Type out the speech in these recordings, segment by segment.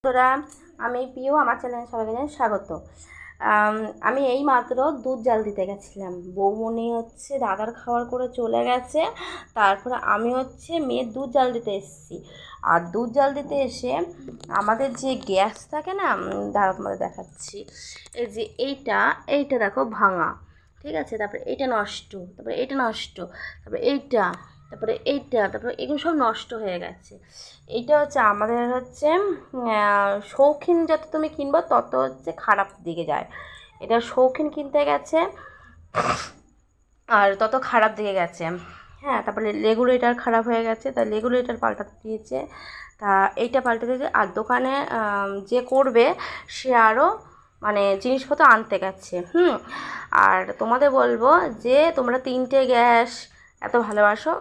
বন্ধুরা, আমি পিউ, আমার চ্যানেলে সবাইকে জানাই স্বাগত। আমি এই মাত্র দুধ জাল দিতে গেছিলাম। বৌমনি দাদার খাবার করে চলে গেছে, তারপরে আমি মেয়ের দুধ জাল দিতে এসেছি। আর দুধ জাল দিতে এসে আমাদের যে গ্যাস থাকে না, দাঁড়াও তোমাদের দেখাচ্ছি। এই যে এইটা দেখো ভাঙা, ঠিক আছে। তারপরে এইটা নষ্ট, তারপরে এইটা নষ্ট, তারপরে তারপরে এগুলো সব নষ্ট হয়ে গেছে। এইটা আমাদের শৌখিন, যত তুমি কিনবো তত খারাপ দিকে যায়। এটা শৌখিন কিনতে গেছে আর তত খারাপ দিকে গেছে। হ্যাঁ, তারপরে রেগুলেটর খারাপ হয়ে গেছে, তা রেগুলেটর পাল্টাতে দিয়েছে। তা এইটা পাল্টাতে দিয়েছে। আর দোকানে যে করবে সে আরও জিনিসপত্র আনতে গেছে। আর তোমাদের বলবো যে তোমরা 3টে গ্যাস এত ভালোবাসো,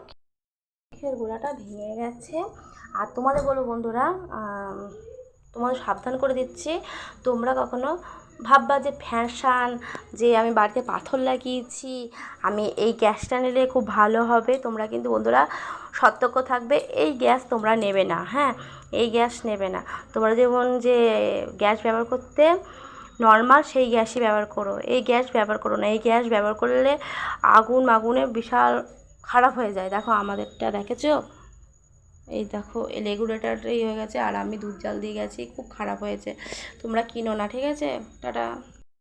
মুখের গোড়াটা ভেঙে গেছে। আর তোমাদের বলবো বন্ধুরা, তোমাদের সাবধান করে দিচ্ছি, তোমরা কখনো ভাববা যে ফ্যাশন, যে আমি বাড়িতে পাথর লাগিয়েছি, আমি এই গ্যাসটা নিলে খুব ভালো হবে। তোমরা কিন্তু বন্ধুরা সতর্ক থাকবে, এই গ্যাস তোমরা নেবে না। হ্যাঁ, এই গ্যাস নেবে না। তোমরা যেমন যে গ্যাস ব্যবহার করতে নর্মাল, সেই গ্যাসই ব্যবহার করো। এই গ্যাস ব্যবহার করো না। এই গ্যাস ব্যবহার করলে আগুনে বিশাল খারাপ হয়ে যায়। দেখো আমাদেরটা দেখেছো, এই দেখো এই রেগুলেটরটাই হয়ে গেছে। আর আমি দুধ জাল দিয়ে গেছি, খুব খারাপ হয়েছে। তোমরা কিনো না, ঠিক আছে? টাটা।